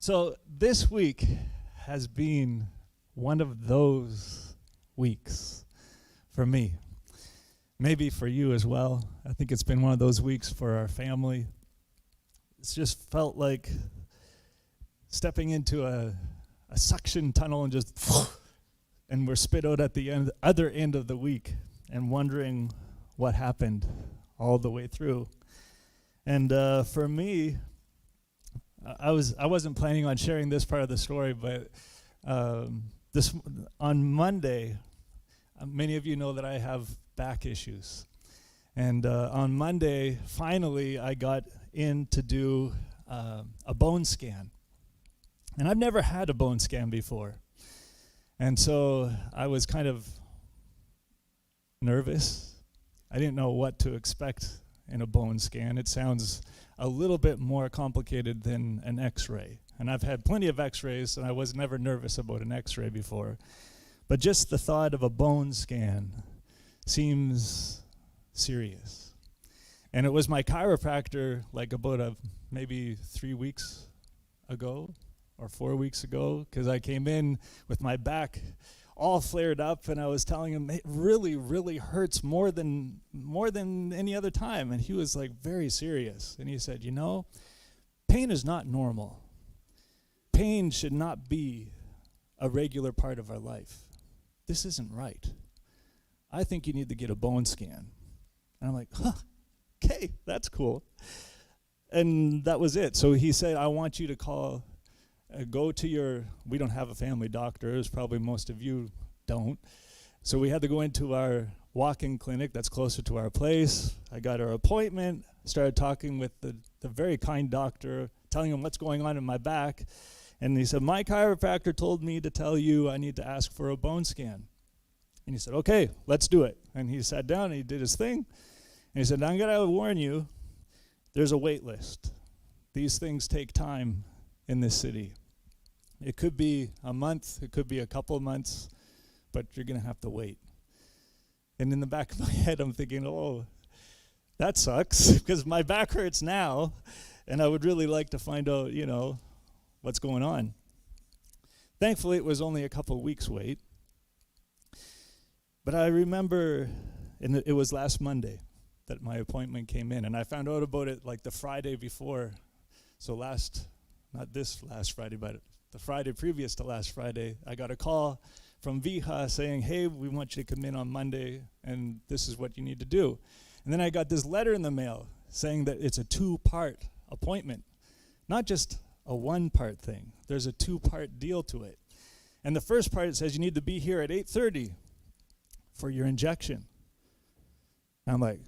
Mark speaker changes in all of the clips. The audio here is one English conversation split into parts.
Speaker 1: So this week has been one of those weeks for me. Maybe for you as well. I think it's been one of those weeks for our family. It's just felt like stepping into a suction tunnel and just and we're spit out at the other end of the week and wondering what happened all the way through. And for me, I wasn't planning on sharing this part of the story, but this on Monday, many of you know that I have back issues. And on Monday, finally, I got in to do a bone scan. And I've never had a bone scan before. And so I was kind of nervous. I didn't know what to expect in a bone scan. It sounds a little bit more complicated than an x-ray. And I've had plenty of x-rays, and I was never nervous about an x-ray before. But just the thought of a bone scan seems serious. And it was my chiropractor, like about maybe 3 weeks ago or 4 weeks ago, because I came in with my back all flared up, and I was telling him it really, really hurts more than any other time. And he was like very serious. And he said, pain is not normal. Pain should not be a regular part of our life. This isn't right. I think you need to get a bone scan. And I'm like, okay, that's cool. And that was it. So he said, I want you to go to we don't have a family doctor, as probably most of you don't. So we had to go into our walk-in clinic that's closer to our place. I got our appointment, started talking with the very kind doctor, telling him what's going on in my back. And he said, my chiropractor told me to tell you I need to ask for a bone scan. And he said, okay, let's do it. And he sat down and he did his thing. And he said, I'm going to warn you, there's a wait list. These things take time in this city. It could be a month, it could be a couple of months, but you're going to have to wait. And in the back of my head, I'm thinking, oh, that sucks, because my back hurts now, and I would really like to find out, what's going on. Thankfully, it was only a couple of weeks wait. But I remember, it was last Monday that my appointment came in, and I found out about it like the Friday before. So not this last Friday, but the Friday previous to last Friday, I got a call from Viha saying, hey, we want you to come in on Monday, and this is what you need to do. And then I got this letter in the mail saying that it's a 2-part appointment, not just a 1-part thing. There's a 2-part deal to it. And the first part, it says you need to be here at 8:30 for your injection. And I'm like,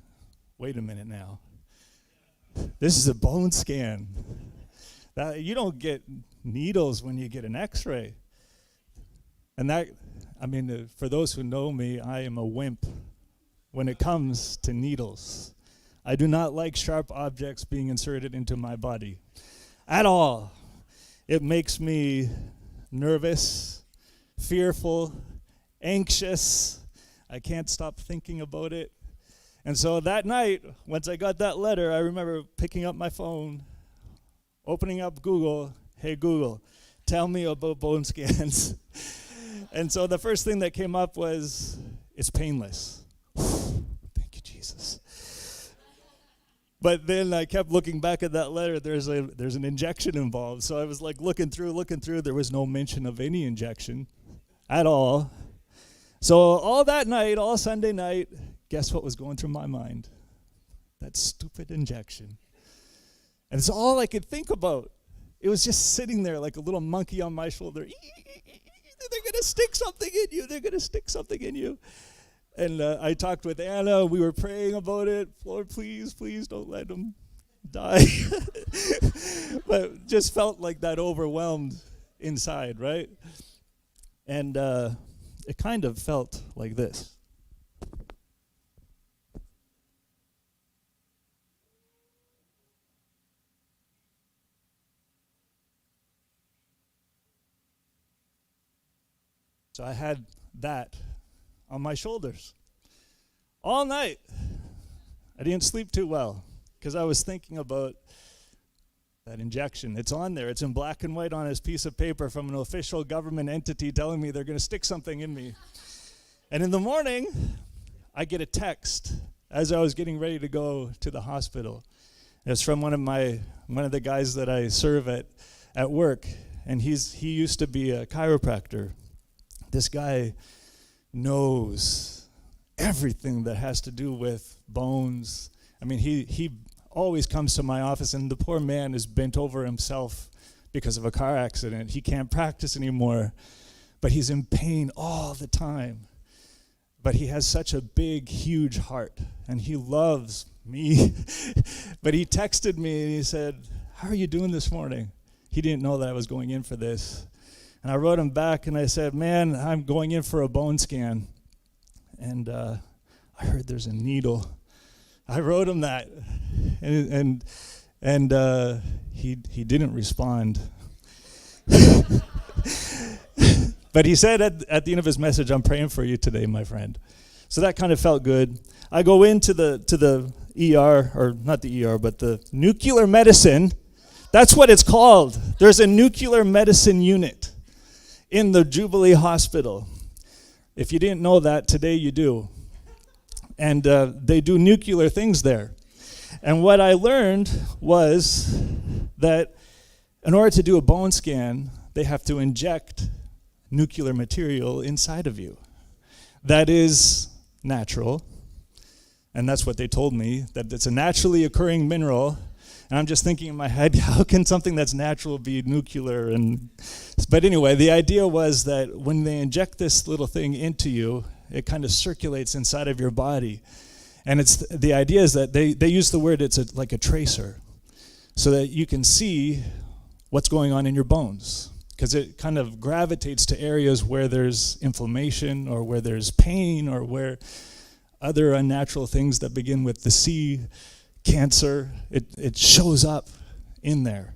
Speaker 1: wait a minute now. This is a bone scan. You don't get needles when you get an x-ray. And for those who know me, I am a wimp when it comes to needles. I do not like sharp objects being inserted into my body at all. It makes me nervous, fearful, anxious. I can't stop thinking about it. And so that night, once I got that letter, I remember picking up my phone, opening up Google. Hey, Google, tell me about bone scans. And so the first thing that came up was, it's painless. Thank you, Jesus. But then I kept looking back at that letter. There's an injection involved. So I was like looking through. There was no mention of any injection at all. So all that night, all Sunday night, guess what was going through my mind? That stupid injection. And it's all I could think about. It was just sitting there like a little monkey on my shoulder. They're going to stick something in you. They're going to stick something in you. And I talked with Anna. We were praying about it. Lord, please don't let them die. But just felt like that overwhelmed inside, right? And it kind of felt like this. So I had that on my shoulders all night. I didn't sleep too well because I was thinking about that injection. It's on there. It's in black and white on this piece of paper from an official government entity telling me they're going to stick something in me. And in the morning, I get a text as I was getting ready to go to the hospital. It's from one of the guys that I serve at work, and he used to be a chiropractor. This guy knows everything that has to do with bones. I mean, he always comes to my office, and the poor man is bent over himself because of a car accident. He can't practice anymore, but he's in pain all the time. But he has such a big, huge heart, and he loves me. But he texted me, and he said, "How are you doing this morning?" He didn't know that I was going in for this. And I wrote him back, and I said, "Man, I'm going in for a bone scan. And I heard there's a needle." I wrote him that, and he didn't respond. But he said at the end of his message, "I'm praying for you today, my friend." So that kind of felt good. I go into the ER, or not the ER, but the nuclear medicine. That's what it's called. There's a nuclear medicine unit in the Jubilee Hospital. If you didn't know that, today you do. And they do nuclear things there. And what I learned was that in order to do a bone scan, they have to inject nuclear material inside of you. That is natural. And that's what they told me, that it's a naturally occurring mineral. And I'm just thinking in my head, how can something that's natural be nuclear? But anyway, the idea was that when they inject this little thing into you, it kind of circulates inside of your body. And the idea is that they use the word, it's like a tracer, so that you can see what's going on in your bones. Because it kind of gravitates to areas where there's inflammation, or where there's pain, or where other unnatural things that begin with the C, cancer, it shows up in there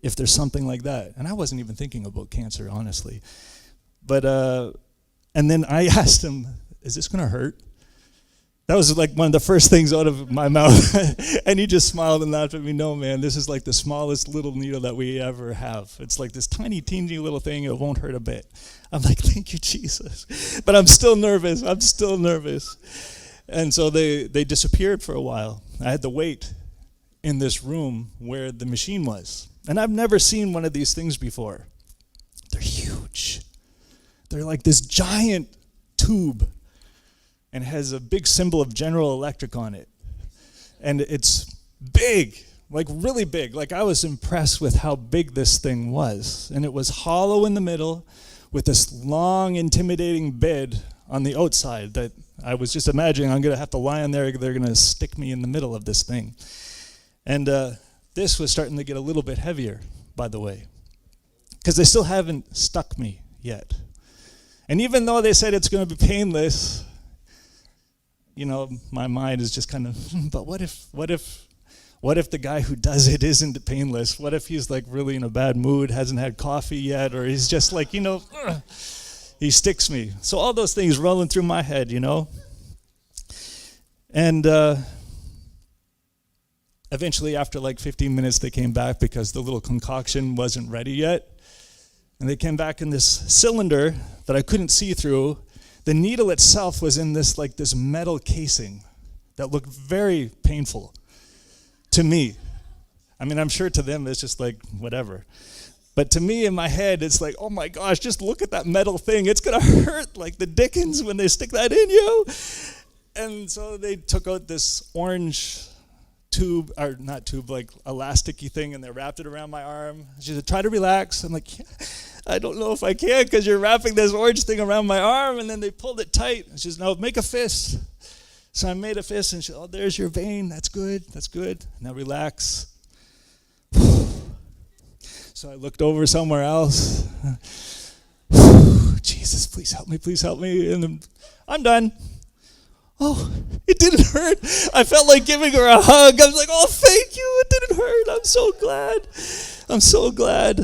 Speaker 1: if there's something like that. And I wasn't even thinking about cancer, honestly. But and then I asked him, "Is this going to hurt?" That was like one of the first things out of my mouth. And he just smiled and laughed at me. "No, man, this is like the smallest little needle that we ever have. It's like this tiny, teeny little thing. It won't hurt a bit." I'm like, "Thank you, Jesus." But I'm still nervous. And so they disappeared for a while. I had to wait in this room where the machine was. And I've never seen one of these things before. They're huge. They're like this giant tube, and it has a big symbol of General Electric on it. And it's big, like really big. Like, I was impressed with how big this thing was. And it was hollow in the middle with this long, intimidating bed on the outside that I was just imagining I'm going to have to lie on there. They're going to stick me in the middle of this thing. And this was starting to get a little bit heavier, by the way, because they still haven't stuck me yet. And even though they said it's going to be painless, you know, my mind is just kind of, but what if the guy who does it isn't painless? What if he's like really in a bad mood, hasn't had coffee yet, or he's just like, he sticks me. So all those things rolling through my head, And eventually, after like 15 minutes, they came back because the little concoction wasn't ready yet. And they came back in this cylinder that I couldn't see through. The needle itself was in this metal casing that looked very painful to me. I mean, I'm sure to them it's just like whatever. But to me, in my head, it's like, oh my gosh, just look at that metal thing. It's going to hurt like the dickens when they stick that in you. And so they took out this orange tube, or not tube, like elasticy thing, and they wrapped it around my arm. She said, "Try to relax." I'm like, "Yeah, I don't know if I can, because you're wrapping this orange thing around my arm." And then they pulled it tight. And she says, "No, make a fist." So I made a fist, and she said, "Oh, there's your vein. That's good. Now relax." So I looked over somewhere else. Jesus, please help me. And then, I'm done. Oh, it didn't hurt. I felt like giving her a hug. I was like, "Oh, thank you. It didn't hurt. I'm so glad.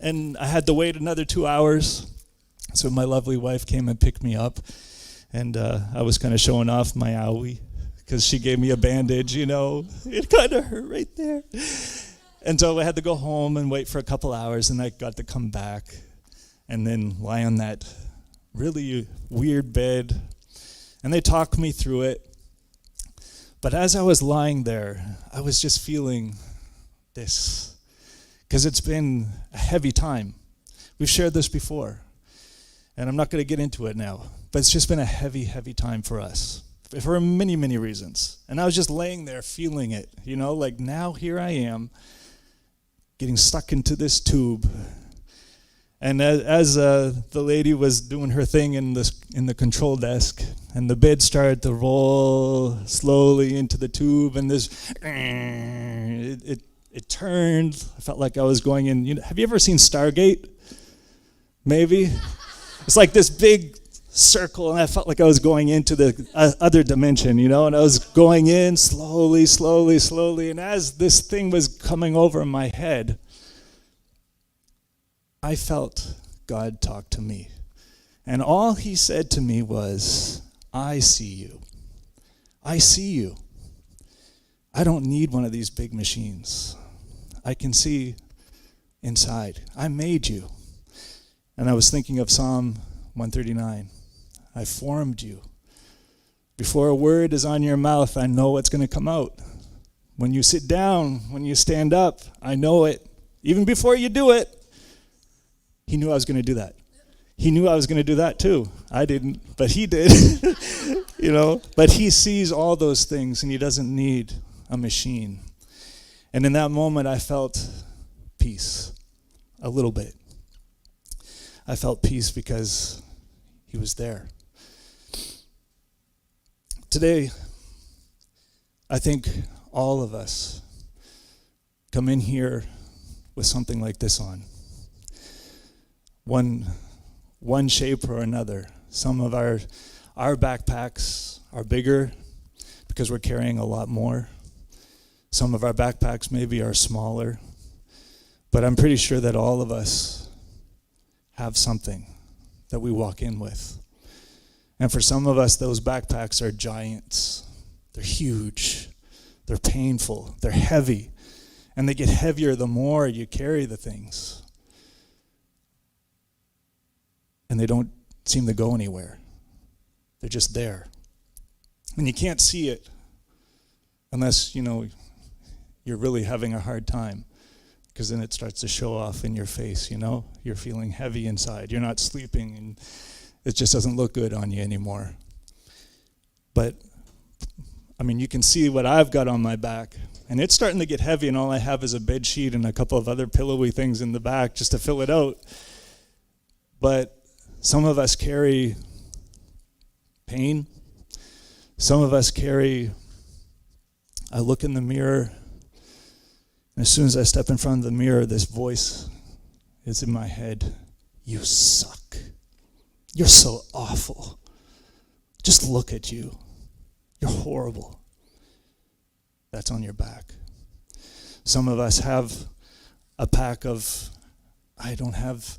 Speaker 1: And I had to wait another 2 hours. So my lovely wife came and picked me up. And I was kind of showing off my owie because she gave me a bandage, It kind of hurt right there. And so I had to go home and wait for a couple hours, and I got to come back and then lie on that really weird bed. And they talked me through it. But as I was lying there, I was just feeling this, because it's been a heavy time. We've shared this before, and I'm not going to get into it now, but it's just been a heavy, heavy time for us for many, many reasons. And I was just laying there feeling it, like now here I am getting stuck into this tube. And as the lady was doing her thing in the control desk, and the bed started to roll slowly into the tube, and it turned. I felt like I was going in. Have you ever seen Stargate? Maybe. It's like this big circle, and I felt like I was going into the other dimension, and I was going in slowly, slowly, slowly. And as this thing was coming over my head, I felt God talk to me. And all he said to me was, I see you. I see you. I don't need one of these big machines. I can see inside. I made you. And I was thinking of Psalm 139. I formed you. Before a word is on your mouth, I know what's going to come out. When you sit down, when you stand up, I know it. Even before you do it, he knew I was going to do that. He knew I was going to do that too. I didn't, but he did. But he sees all those things, and he doesn't need a machine. And in that moment, I felt peace, a little bit. I felt peace because he was there. Today, I think all of us come in here with something like this on. One shape or another. Some of our backpacks are bigger because we're carrying a lot more. Some of our backpacks maybe are smaller. But I'm pretty sure that all of us have something that we walk in with. And for some of us, those backpacks are giants. They're huge. They're painful. They're heavy. And they get heavier the more you carry the things. And they don't seem to go anywhere. They're just there. And you can't see it unless, you're really having a hard time, because then it starts to show off in your face, You're feeling heavy inside. You're not sleeping, and it just doesn't look good on you anymore. But, you can see what I've got on my back, and it's starting to get heavy, and all I have is a bed sheet and a couple of other pillowy things in the back just to fill it out. But some of us carry pain. Some of us carry, I look in the mirror, and as soon as I step in front of the mirror, this voice is in my head. You suck. You're so awful. Just look at you. You're horrible. That's on your back. Some of us have a pack of, I don't have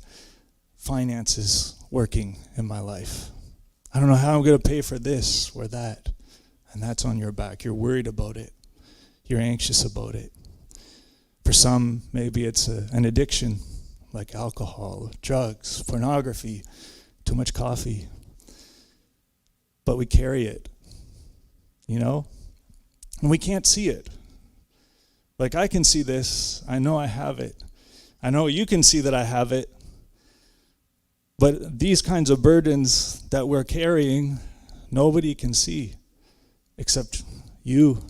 Speaker 1: finances working in my life. I don't know how I'm going to pay for this or that. And that's on your back. You're worried about it. You're anxious about it. For some, maybe it's an addiction, like alcohol, drugs, pornography, too much coffee. But we carry it, And we can't see it. Like, I can see this. I know I have it. I know you can see that I have it. But these kinds of burdens that we're carrying, nobody can see except you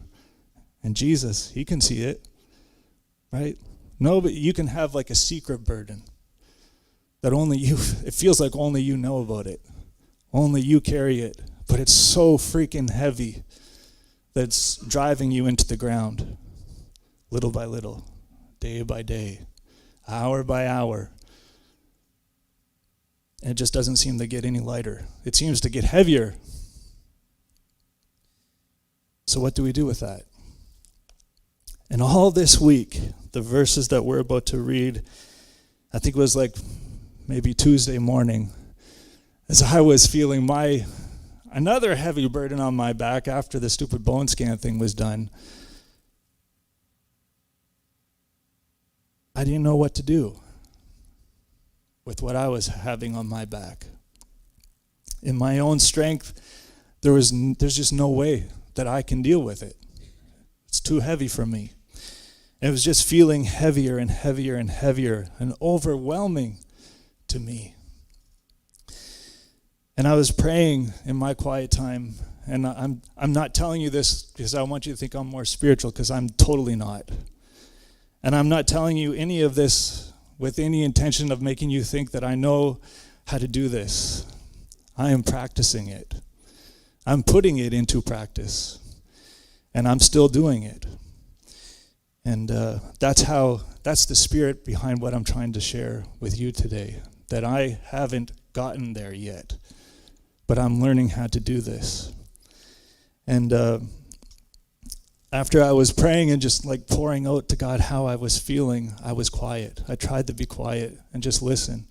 Speaker 1: and Jesus. He can see it, right? Nobody. You can have like a secret burden that only you, it feels like only you know about it. Only you carry it. But it's so freaking heavy that it's driving you into the ground, little by little, day by day, hour by hour. And it just doesn't seem to get any lighter. It seems to get heavier. So what do we do with that? And all this week, the verses that we're about to read, I think it was like maybe Tuesday morning, as I was feeling another heavy burden on my back after the stupid bone scan thing was done. I didn't know what to do with what I was having on my back. In my own strength, there's just no way that I can deal with it. It's too heavy for me. And it was just feeling heavier and heavier and heavier and overwhelming to me. And I was praying in my quiet time, and I'm not telling you this because I want you to think I'm more spiritual, because I'm totally not. And I'm not telling you any of this with any intention of making you think that I know how to do this. I am practicing it. I'm putting it into practice. And I'm still doing it. And that's the spirit behind what I'm trying to share with you today. That I haven't gotten there yet. But I'm learning how to do this. And after I was praying and just like pouring out to God how I was feeling, I was quiet. I tried to be quiet and just listen.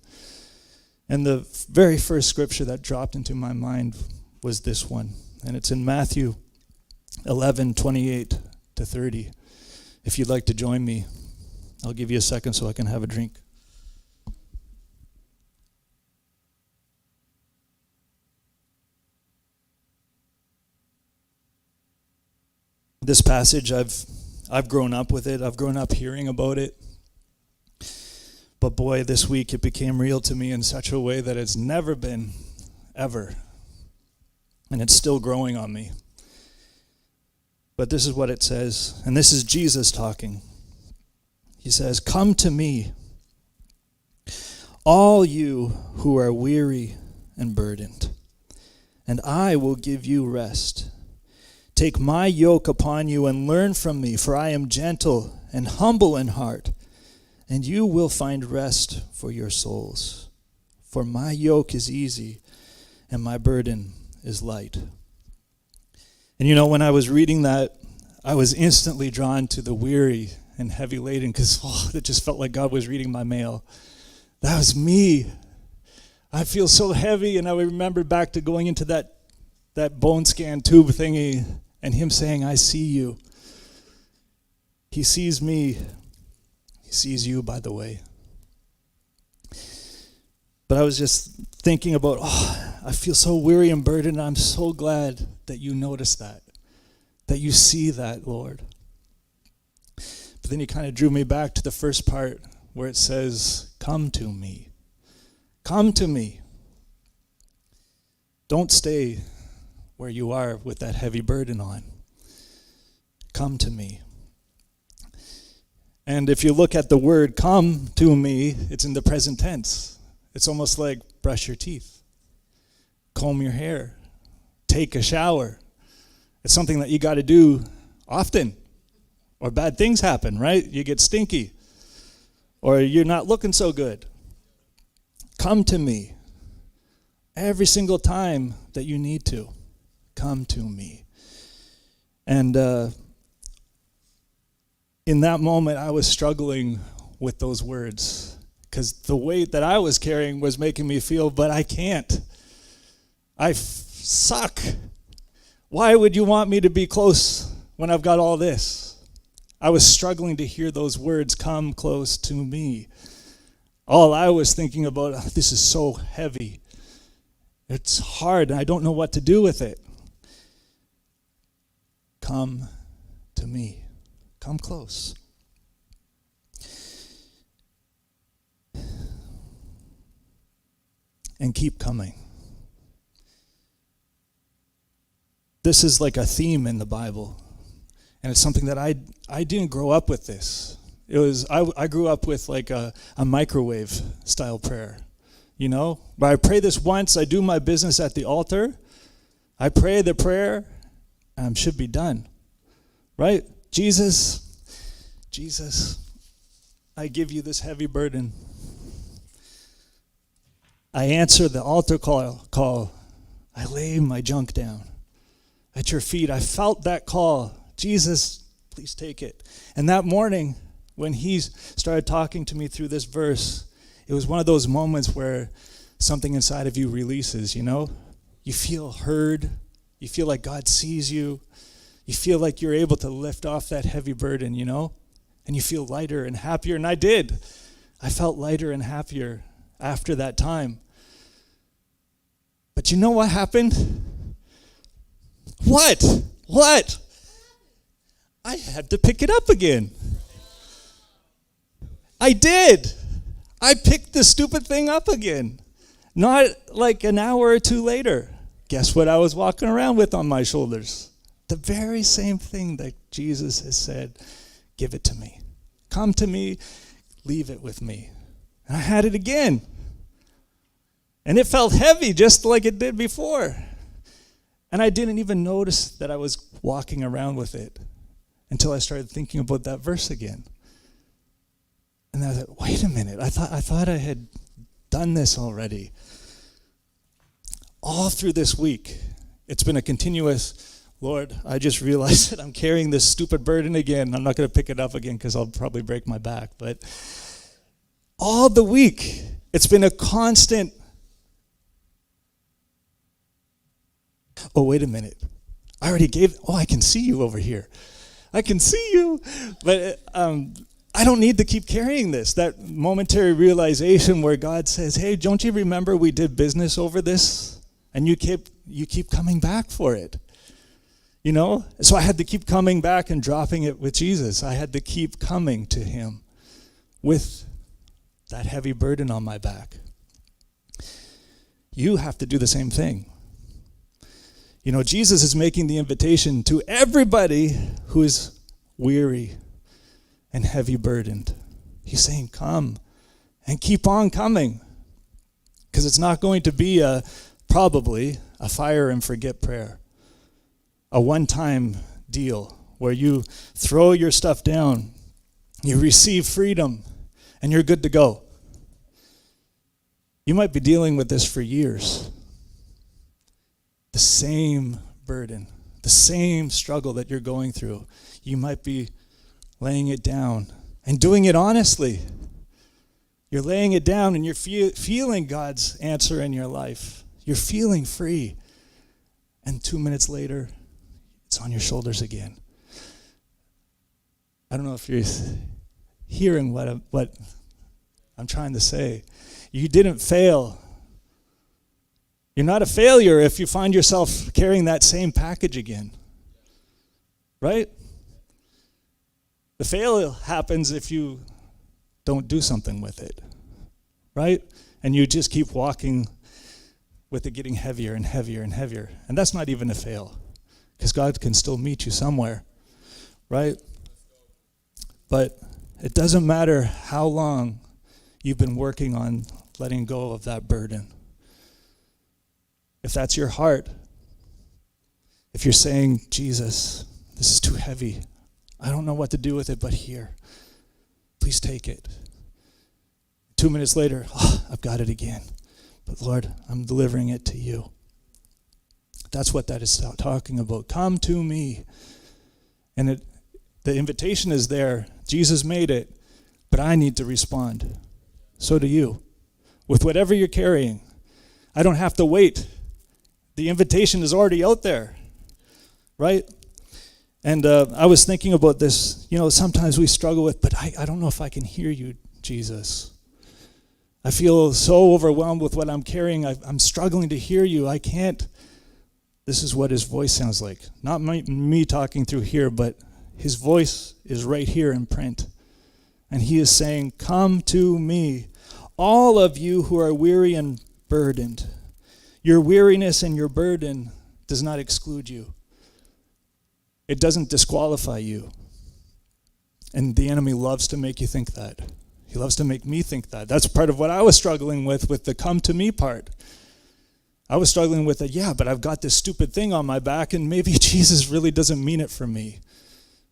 Speaker 1: And the very first scripture that dropped into my mind was this one. And it's in Matthew 11:28-30. If you'd like to join me, I'll give you a second so I can have a drink. This passage, I've grown up with it. I've grown up hearing about it. But boy, this week it became real to me in such a way that it's never been, ever. And it's still growing on me. But this is what it says, and this is Jesus talking. He says, "Come to me, all you who are weary and burdened, and I will give you rest. Take my yoke upon you and learn from me, for I am gentle and humble in heart, and you will find rest for your souls. For my yoke is easy and my burden is light." And you know, when I was reading that, I was instantly drawn to the weary and heavy laden, because it just felt like God was reading my mail. That was me. I feel so heavy, and I remember back to going into that bone scan tube thingy, and him saying, "I see you." He sees me. He sees you, by the way. But I was just thinking about, I feel so weary and burdened. I'm so glad that you notice that you see that, Lord. But then he kind of drew me back to the first part where it says, "Come to me. Come to me." Don't stay where you are with that heavy burden on. Come to me. And if you look at the word "come to me," it's in the present tense. It's almost like brush your teeth, comb your hair, take a shower. It's something that you got to do often, or bad things happen, right? You get stinky, or you're not looking so good. Come to me every single time that you need to. Come to me. And in that moment, I was struggling with those words, because the weight that I was carrying was making me feel, but I can't. I suck. Why would you want me to be close when I've got all this? I was struggling to hear those words, "Come close to me." All I was thinking about, this is so heavy. It's hard, and I don't know what to do with it. Come to me. Come close. And keep coming. This is like a theme in the Bible. And it's something that I didn't grow up with this. I grew up with like a microwave style prayer. You know? But I pray this once, I do my business at the altar, I pray the prayer, and I should be done. Right? Jesus, I give you this heavy burden. I answer the altar call. I lay my junk down at your feet. I felt that call. Jesus, please take it. And that morning, when he started talking to me through this verse, it was one of those moments where something inside of you releases, you know? You feel heard. You feel like God sees you. You feel like you're able to lift off that heavy burden, you know? and you feel lighter and happier. And I did. I felt lighter and happier after that time. But you know what happened? What? I had to pick it up again. I did. I picked the stupid thing up again. Not like an hour or two later. Guess what I was walking around with on my shoulders? The very same thing that Jesus has said, give it to me. Come to me, leave it with me. And I had it again. And it felt heavy just like it did before. And I didn't even notice that I was walking around with it until I started thinking about that verse again. And I was like, wait a minute, I thought I had done this already. All through this week, it's been a continuous, Lord, I just realized that I'm carrying this stupid burden again. I'm not going to pick it up again because I'll probably break my back. But all the week, it's been a constant, oh, wait a minute. I already I can see you over here. I can see you. But I don't need to keep carrying this. That momentary realization where God says, hey, don't you remember we did business over this? And you keep coming back for it. You know? So I had to keep coming back and dropping it with Jesus. I had to keep coming to him with that heavy burden on my back. You have to do the same thing. You know, Jesus is making the invitation to everybody who is weary and heavy burdened. He's saying, come and keep on coming. Because it's not going to be probably a fire and forget prayer. A one-time deal where you throw your stuff down, you receive freedom, and you're good to go. You might be dealing with this for years. The same burden, the same struggle that you're going through. You might be laying it down and doing it honestly. You're laying it down and you're feeling God's answer in your life. You're feeling free. And 2 minutes later, it's on your shoulders again. I don't know if you're hearing what I'm trying to say. You didn't fail. You're not a failure if you find yourself carrying that same package again. Right? The fail happens if you don't do something with it. Right? And you just keep walking with it getting heavier and heavier and heavier. And that's not even a fail. Because God can still meet you somewhere. Right? But it doesn't matter how long you've been working on letting go of that burden. If that's your heart, if you're saying, Jesus, this is too heavy. I don't know what to do with it, but here, please take it. 2 minutes later, I've got it again. But Lord, I'm delivering it to you. That's what that is talking about. Come to me. And the invitation is there. Jesus made it, but I need to respond. So do you. With whatever you're carrying. I don't have to wait. The invitation is already out there, right? And I was thinking about this. You know, sometimes we struggle with, but I don't know if I can hear you, Jesus. I feel so overwhelmed with what I'm carrying. I'm struggling to hear you. I can't. This is what his voice sounds like. Not me talking through here, but his voice is right here in print. And he is saying, come to me, all of you who are weary and burdened. Your weariness and your burden does not exclude you. It doesn't disqualify you. And the enemy loves to make you think that. He loves to make me think that. That's part of what I was struggling with the come to me part. I was struggling with but I've got this stupid thing on my back and maybe Jesus really doesn't mean it for me.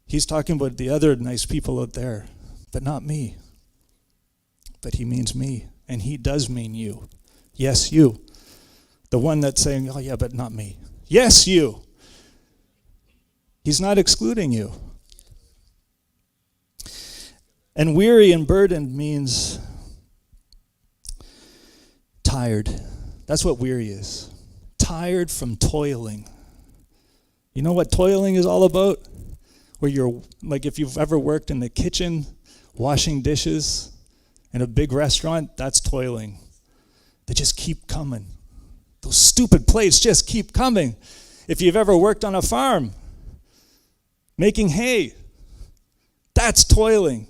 Speaker 1: He's talking about the other nice people out there, but not me. But he means me, and he does mean you. Yes, you. The one that's saying, oh yeah, but not me. Yes, you. He's not excluding you. And weary and burdened means tired. That's what weary is. Tired from toiling. You know what toiling is all about? where you're, like if you've ever worked in the kitchen, washing dishes in a big restaurant, that's toiling. They just keep coming. Those stupid plates just keep coming. If you've ever worked on a farm, making hay, that's toiling.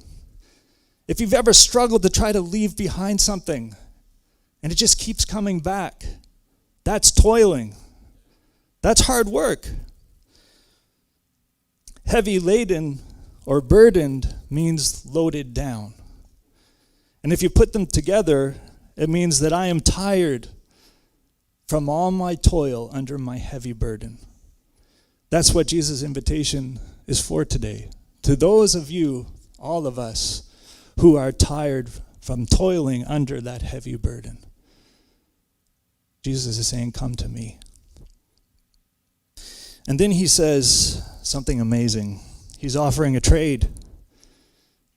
Speaker 1: If you've ever struggled to try to leave behind something and it just keeps coming back, that's toiling. That's hard work. Heavy laden or burdened means loaded down. And if you put them together, it means that I am tired from all my toil under my heavy burden. That's what Jesus' invitation is for today. To those of you, all of us, who are tired from toiling under that heavy burden. Jesus is saying, come to me. And then he says something amazing. He's offering a trade.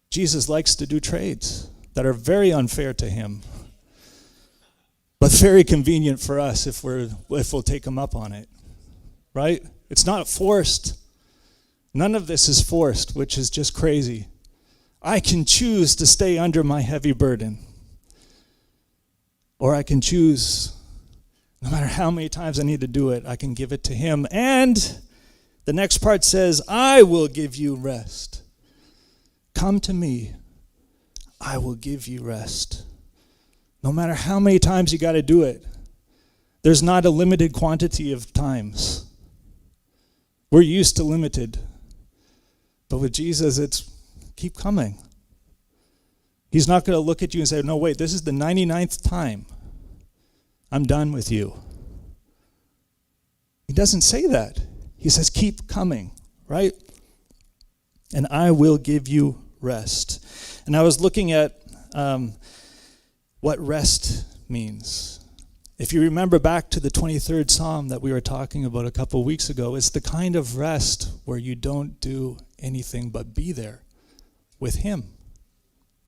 Speaker 1: Jesus likes to do trades that are very unfair to him, but very convenient for us if we'll take him up on it, right? It's not forced. None of this is forced, which is just crazy. I can choose to stay under my heavy burden, or I can choose, no matter how many times I need to do it, I can give it to him. And the next part says, I will give you rest. Come to me, I will give you rest. No matter how many times you got to do it, there's not a limited quantity of times. We're used to limited. But with Jesus, it's keep coming. He's not going to look at you and say, no, wait, this is the 99th time. I'm done with you. He doesn't say that. He says, keep coming, right? And I will give you rest. And I was looking at what rest means. If you remember back to the 23rd Psalm that we were talking about a couple weeks ago, it's the kind of rest where you don't do anything but be there with him.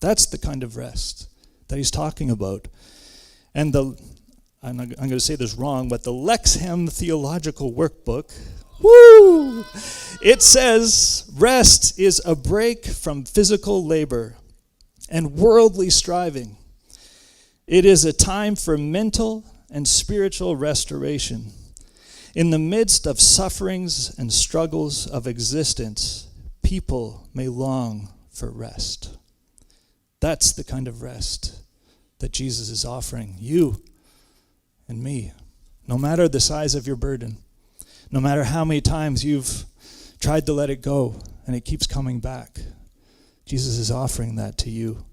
Speaker 1: That's the kind of rest that he's talking about. And I'm going to say this wrong, but the Lexham Theological Workbook, it says rest is a break from physical labor and worldly striving. It is a time for mental and spiritual restoration. In the midst of sufferings and struggles of existence, people may long for rest. That's the kind of rest that Jesus is offering you and me. No matter the size of your burden, no matter how many times you've tried to let it go and it keeps coming back, Jesus is offering that to you.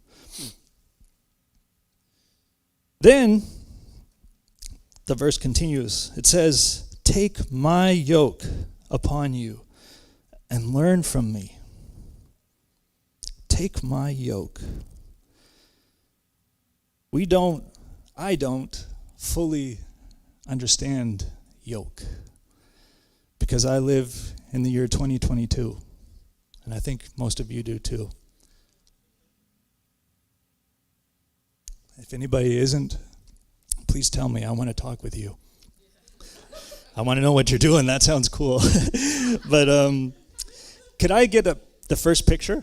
Speaker 1: Then the verse continues. It says, take my yoke upon you and learn from me. Take my yoke. I don't fully understand yoke because I live in the year 2022, and I think most of you do too. If anybody isn't, please tell me. I want to talk with you. I want to know what you're doing. That sounds cool. But could I get the first picture?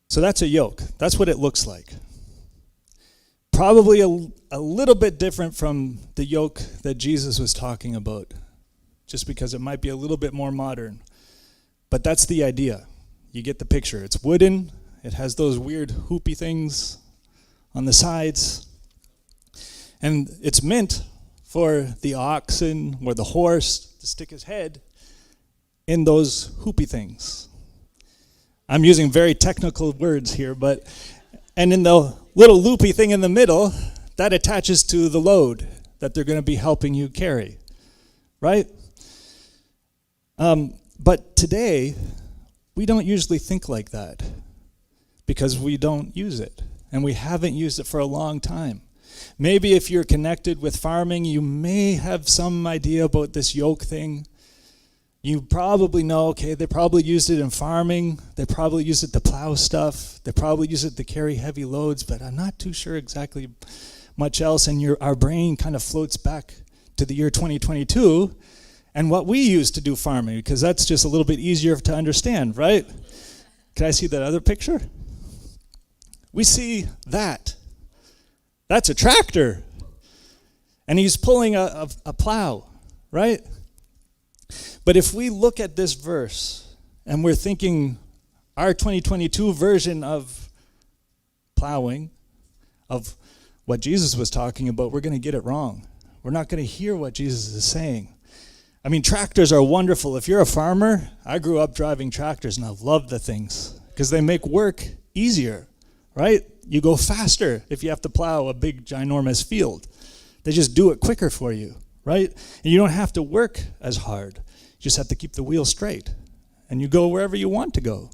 Speaker 1: So that's a yoke. That's what it looks like. Probably a little bit different from the yoke that Jesus was talking about, just because it might be a little bit more modern. But that's the idea. You get the picture. It's wooden. It has those weird hoopy things on the sides. And it's meant for the oxen or the horse to stick his head in those hoopy things. I'm using very technical words here, and in the little loopy thing in the middle, that attaches to the load that they're going to be helping you carry, right? But today, we don't usually think like that because we don't use it, and we haven't used it for a long time. Maybe if you're connected with farming, you may have some idea about this yoke thing. You probably know, okay, they probably used it in farming. They probably used it to plow stuff. They probably use it to carry heavy loads, but I'm not too sure exactly much else. And our brain kind of floats back to the year 2022 and what we used to do farming, because that's just a little bit easier to understand, right? Can I see that other picture? We see that. That's a tractor. And he's pulling a plow, right? But if we look at this verse and we're thinking our 2022 version of plowing, of what Jesus was talking about, we're going to get it wrong. We're not going to hear what Jesus is saying. I mean, tractors are wonderful. If you're a farmer, I grew up driving tractors and I love the things because they make work easier, right? You go faster if you have to plow a big, ginormous field. They just do it quicker for you, right? And you don't have to work as hard. You just have to keep the wheel straight. And you go wherever you want to go.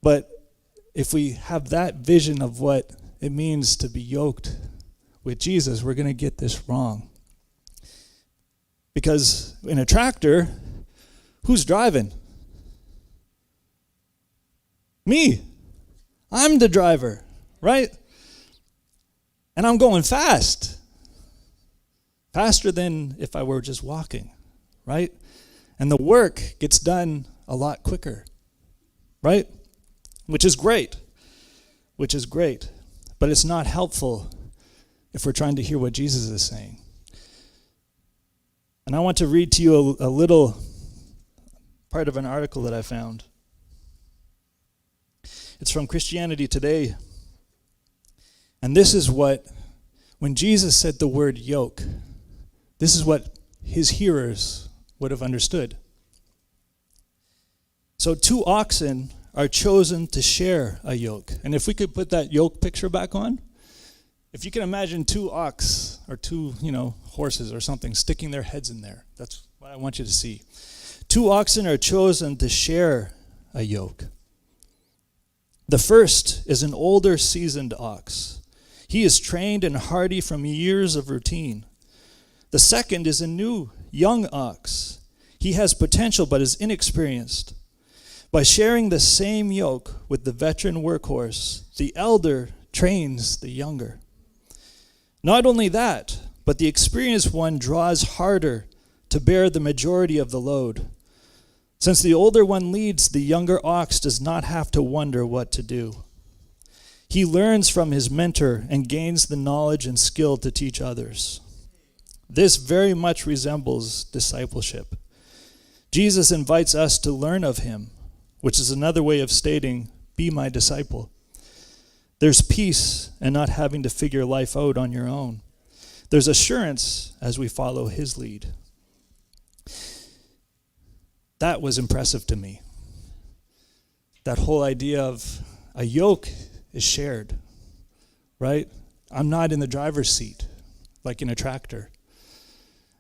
Speaker 1: But if we have that vision of what it means to be yoked with Jesus, we're going to get this wrong. Because in a tractor, who's driving? Me. I'm the driver, right? And I'm going fast. Faster than if I were just walking, right? And the work gets done a lot quicker, right? Which is great. But it's not helpful if we're trying to hear what Jesus is saying. And I want to read to you a little part of an article that I found. It's from Christianity Today. And this is what, when Jesus said the word yoke, this is what his hearers would have understood. So 2 oxen are chosen to share a yoke. And if we could put that yoke picture back on, if you can imagine 2 ox or 2, horses or something sticking their heads in there. That's what I want you to see. 2 oxen are chosen to share a yoke. The first is an older, seasoned ox. He is trained and hardy from years of routine. The second is a new, young ox. He has potential but is inexperienced. By sharing the same yoke with the veteran workhorse, the elder trains the younger. Not only that, but the experienced one draws harder to bear the majority of the load. Since the older one leads, the younger ox does not have to wonder what to do. He learns from his mentor and gains the knowledge and skill to teach others. This very much resembles discipleship. Jesus invites us to learn of him, which is another way of stating, be my disciple. There's peace in not having to figure life out on your own. There's assurance as we follow his lead. That was impressive to me. That whole idea of a yoke is shared, right? I'm not in the driver's seat like in a tractor.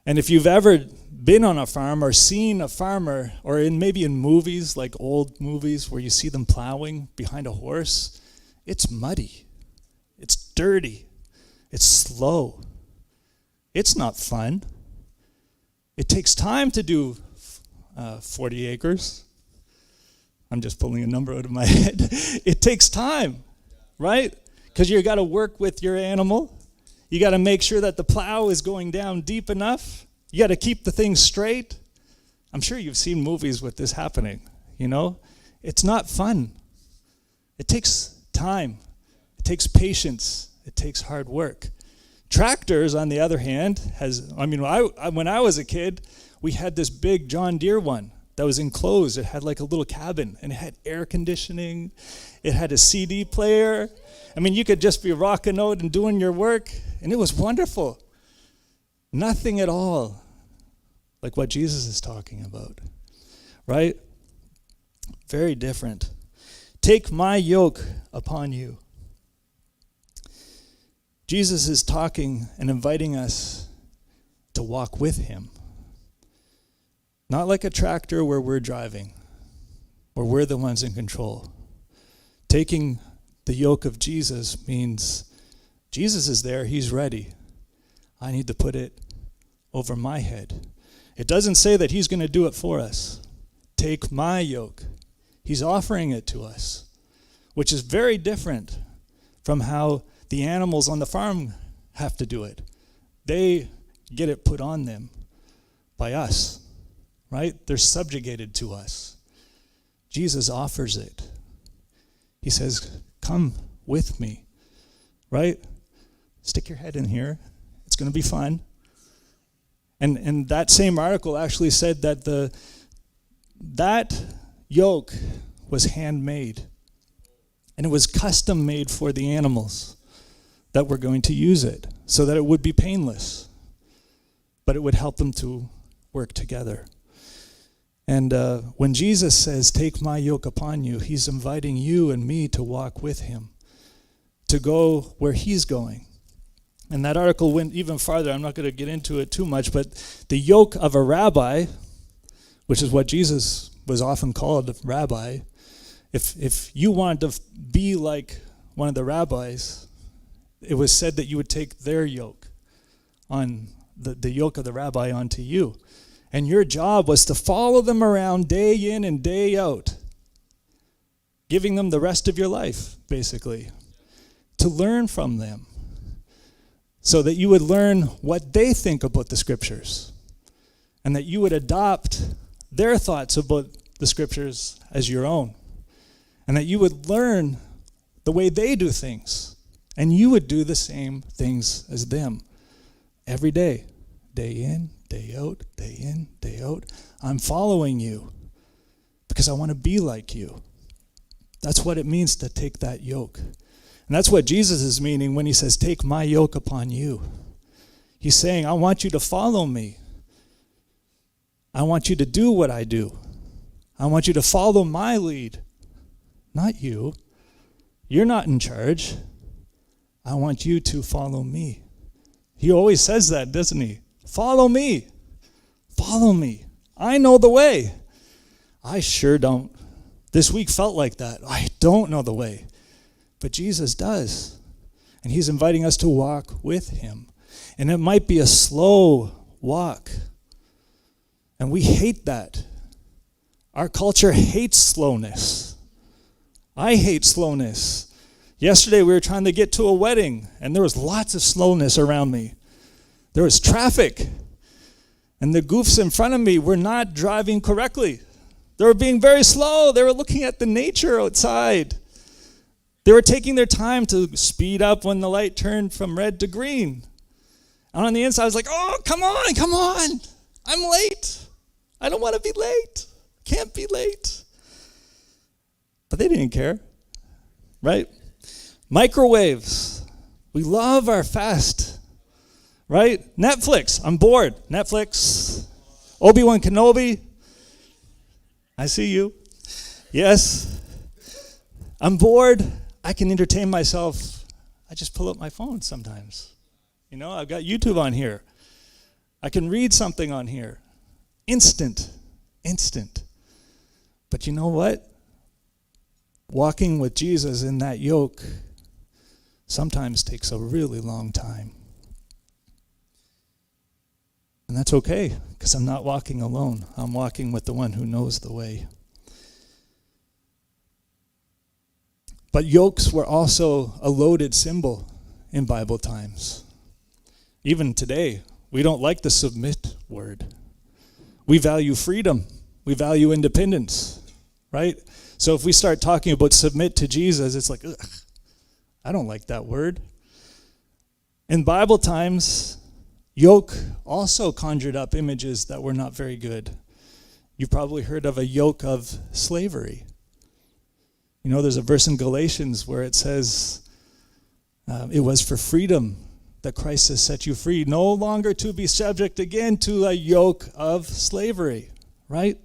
Speaker 1: And if you've ever been on a farm or seen a farmer, or maybe in movies, like old movies where you see them plowing behind a horse, it's muddy, it's dirty, it's slow. It's not fun. It takes time to do 40 acres. I'm just pulling a number out of my head. It takes time, right? Because you got to work with your animal. You got to make sure that the plow is going down deep enough. You got to keep the thing straight. I'm sure you've seen movies with this happening, It's not fun. It takes time. It takes patience. It takes hard work. Tractors, on the other hand, when I was a kid, we had this big John Deere one that was enclosed. It had like a little cabin, and it had air conditioning. It had a CD player. You could just be rocking out and doing your work, and it was wonderful. Nothing at all like what Jesus is talking about, right? Very different. Take my yoke upon you. Jesus is talking and inviting us to walk with him. Not like a tractor where we're driving, where we're the ones in control. Taking the yoke of Jesus means Jesus is there, he's ready. I need to put it over my head. It doesn't say that he's going to do it for us. Take my yoke. He's offering it to us, which is very different from how the animals on the farm have to do it. They get it put on them by us, right? They're subjugated to us. Jesus offers it. He says, come with me, right? Stick your head in here. It's going to be fun. And that same article actually said that that yoke was handmade. And it was custom made for the animals that were going to use it so that it would be painless. But it would help them to work together. And when Jesus says, take my yoke upon you, he's inviting you and me to walk with him, to go where he's going. And that article went even farther. I'm not going to get into it too much, but the yoke of a rabbi, which is what Jesus was often called, a rabbi, if you wanted to be like one of the rabbis, it was said that you would take their yoke, on the yoke of the rabbi onto you. And your job was to follow them around day in and day out, giving them the rest of your life, basically, to learn from them, so that you would learn what they think about the scriptures, and that you would adopt their thoughts about the scriptures as your own, and that you would learn the way they do things, and you would do the same things as them every day, day in, day out, day in, day out. I'm following you because I want to be like you. That's what it means to take that yoke. And that's what Jesus is meaning when he says, take my yoke upon you. He's saying, I want you to follow me. I want you to do what I do. I want you to follow my lead, not you. You're not in charge. I want you to follow me. He always says that, doesn't he? Follow me. Follow me. I know the way. I sure don't. This week felt like that. I don't know the way. But Jesus does. And he's inviting us to walk with him. And it might be a slow walk. And we hate that. Our culture hates slowness. I hate slowness. Yesterday we were trying to get to a wedding, and there was lots of slowness around me. There was traffic, and the goofs in front of me were not driving correctly. They were being very slow. They were looking at the nature outside. They were taking their time to speed up when the light turned from red to green. And on the inside, I was like, oh, come on. I'm late. I don't want to be late. Can't be late. But they didn't care, right? Microwaves. We love our fast, right? Netflix. I'm bored. Netflix. Obi-Wan Kenobi. I see you. Yes. I'm bored. I can entertain myself. I just pull up my phone sometimes. You know, I've got YouTube on here. I can read something on here. Instant. But you know what? Walking with Jesus in that yoke sometimes takes a really long time. And that's okay, because I'm not walking alone. I'm walking with the one who knows the way. But yokes were also a loaded symbol in Bible times. Even today, we don't like the submit word. We value freedom. We value independence, right? So if we start talking about submit to Jesus, it's like, ugh, I don't like that word. In Bible times, yoke also conjured up images that were not very good. You've probably heard of a yoke of slavery. You know, there's a verse in Galatians where it says, it was for freedom that Christ has set you free, no longer to be subject again to a yoke of slavery, right?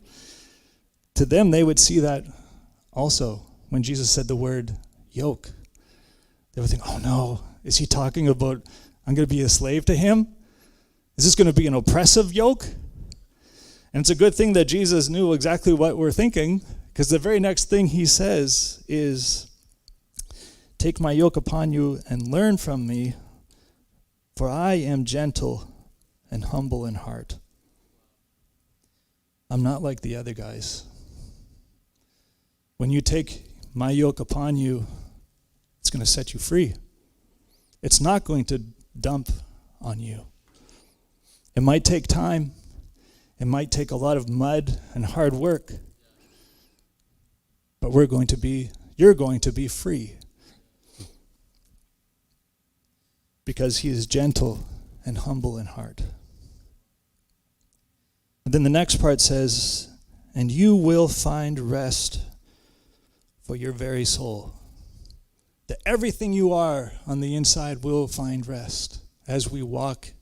Speaker 1: To them, they would see that also when Jesus said the word yoke. They would think, oh no, is he talking about I'm going to be a slave to him? Is this going to be an oppressive yoke? And it's a good thing that Jesus knew exactly what we're thinking, because the very next thing he says is, take my yoke upon you and learn from me, for I am gentle and humble in heart. I'm not like the other guys. When you take my yoke upon you, it's going to set you free. It's not going to dump on you. It might take time. It might take a lot of mud and hard work. But you're going to be free. Because he is gentle and humble in heart. And then the next part says, and you will find rest for your very soul. That everything you are on the inside will find rest as we walk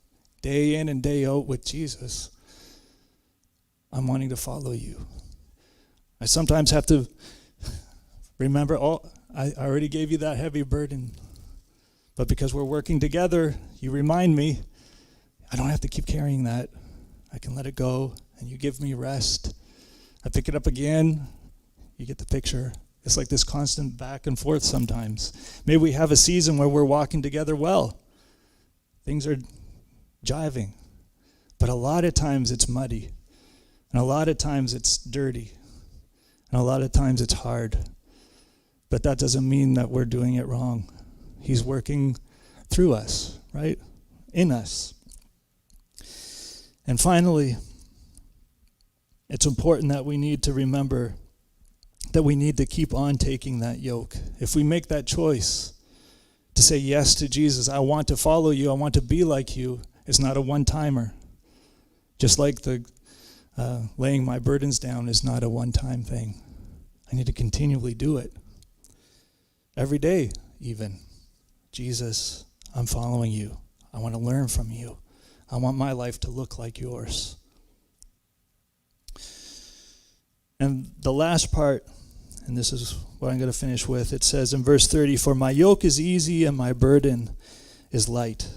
Speaker 1: day in and day out with Jesus. I'm wanting to follow you. I sometimes have to remember, I already gave you that heavy burden. But because we're working together, you remind me, I don't have to keep carrying that. I can let it go, and you give me rest. I pick it up again. You get the picture. It's like this constant back and forth sometimes. Maybe we have a season where we're walking together well. Things are jiving. But a lot of times it's muddy. And a lot of times it's dirty. And a lot of times it's hard. But that doesn't mean that we're doing it wrong. He's working through us, right? In us. And finally, it's important that we need to remember that we need to keep on taking that yoke. If we make that choice to say yes to Jesus, I want to follow you, I want to be like you, it's not a one-timer. Just like the laying my burdens down is not a one-time thing. I need to continually do it. Every day, even. Jesus, I'm following you. I want to learn from you. I want my life to look like yours. And the last part, and this is what I'm going to finish with, it says in verse 30, for my yoke is easy and my burden is light.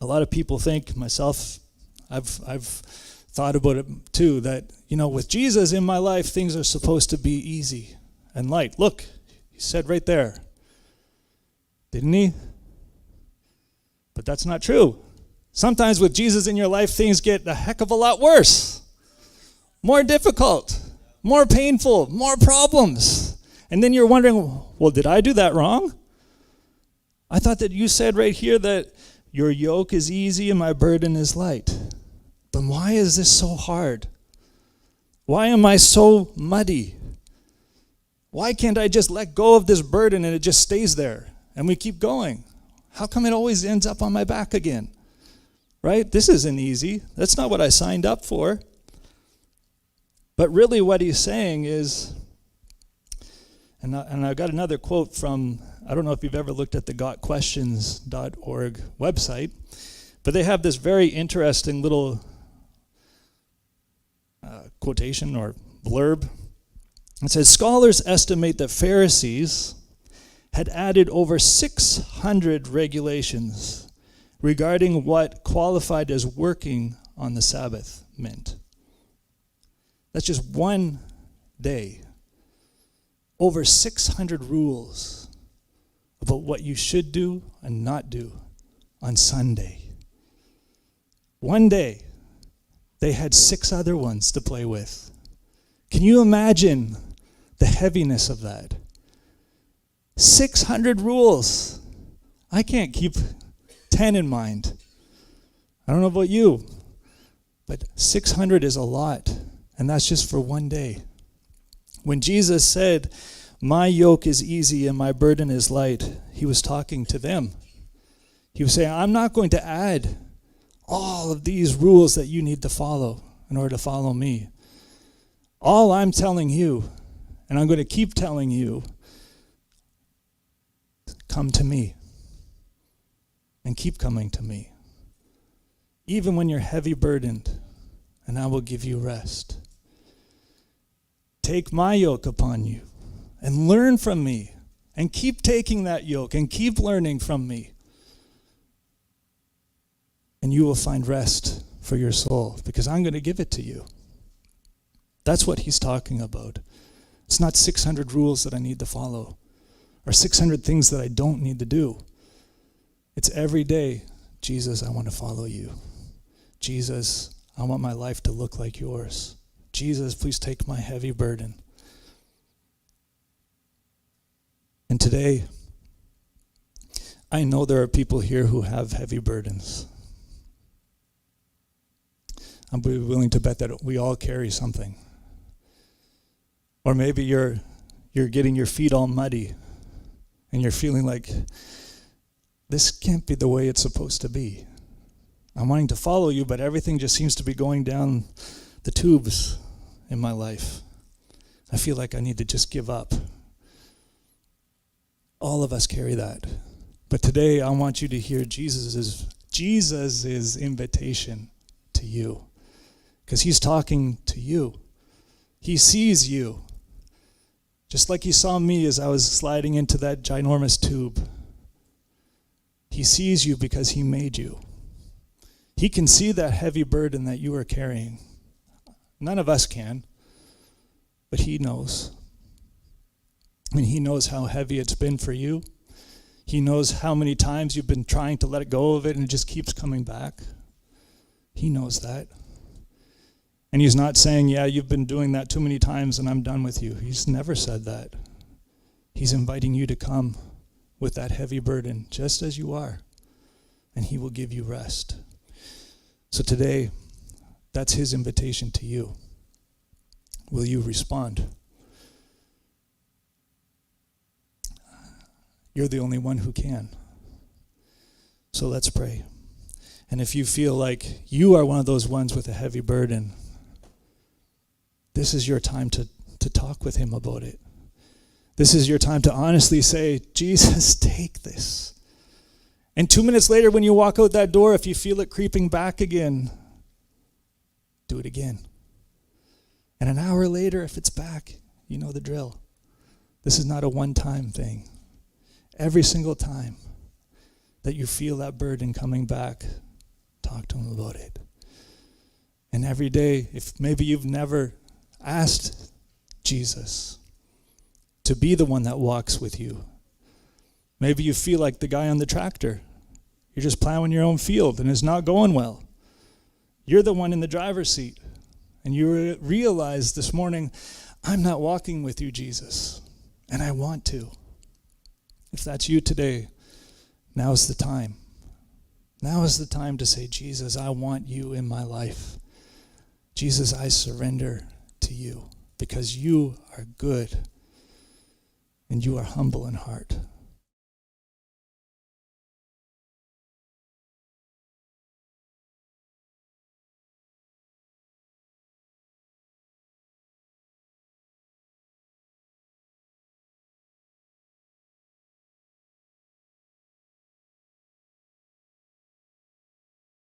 Speaker 1: A lot of people think, myself, I've thought about it too, that, with Jesus in my life, things are supposed to be easy and light. Look, he said right there. Didn't he? But that's not true. Sometimes with Jesus in your life, things get a heck of a lot worse. More difficult, more painful, more problems. And then you're wondering, well, did I do that wrong? I thought that you said right here that your yoke is easy and my burden is light. But why is this so hard? Why am I so muddy? Why can't I just let go of this burden and it just stays there? And we keep going. How come it always ends up on my back again? Right? This isn't easy. That's not what I signed up for. But really what he's saying is, and I got another quote from, I don't know if you've ever looked at the gotquestions.org website, but they have this very interesting little quotation or blurb. It says, scholars estimate that Pharisees had added over 600 regulations regarding what qualified as working on the Sabbath meant. That's just one day. Over 600 rules about what you should do and not do on Sunday. One day, they had 6 other ones to play with. Can you imagine the heaviness of that? 600 rules. I can't keep 10 in mind. I don't know about you, but 600 is a lot, and that's just for one day. When Jesus said, my yoke is easy and my burden is light, he was talking to them. He was saying, I'm not going to add all of these rules that you need to follow in order to follow me. All I'm telling you, and I'm going to keep telling you, come to me. And keep coming to me. Even when you're heavy burdened, and I will give you rest. Take my yoke upon you and learn from me. And keep taking that yoke and keep learning from me. And you will find rest for your soul because I'm going to give it to you. That's what he's talking about. It's not 600 rules that I need to follow or 600 things that I don't need to do. It's every day, Jesus, I want to follow you. Jesus, I want my life to look like yours. Jesus, please take my heavy burden. And today, I know there are people here who have heavy burdens. I'm willing to bet that we all carry something. Or maybe you're getting your feet all muddy and you're feeling like, this can't be the way it's supposed to be. I'm wanting to follow you, but everything just seems to be going down the tubes in my life. I feel like I need to just give up. All of us carry that. But today I want you to hear Jesus' invitation to you. Because he's talking to you. He sees you. Just like he saw me as I was sliding into that ginormous tube. He sees you because he made you. He can see that heavy burden that you are carrying. None of us can, but he knows. And he knows how heavy it's been for you. He knows how many times you've been trying to let go of it and it just keeps coming back. He knows that. And he's not saying, yeah, you've been doing that too many times and I'm done with you. He's never said that. He's inviting you to come with that heavy burden just as you are, and he will give you rest. So today, that's his invitation to you. Will you respond? You're the only one who can. So let's pray. And if you feel like you are one of those ones with a heavy burden, this is your time to talk with him about it. This is your time to honestly say, Jesus, take this. And 2 minutes later when you walk out that door, if you feel it creeping back again, do it again. And an hour later, if it's back, you know the drill. This is not a one-time thing. Every single time that you feel that burden coming back, talk to him about it. And every day, if maybe you've never asked Jesus to be the one that walks with you. Maybe you feel like the guy on the tractor. You're just plowing your own field and it's not going well. You're the one in the driver's seat. And you realize this morning, I'm not walking with you, Jesus. And I want to. If that's you today, now's the time. Now is the time to say, Jesus, I want you in my life. Jesus, I surrender to you because you are good and you are humble in heart.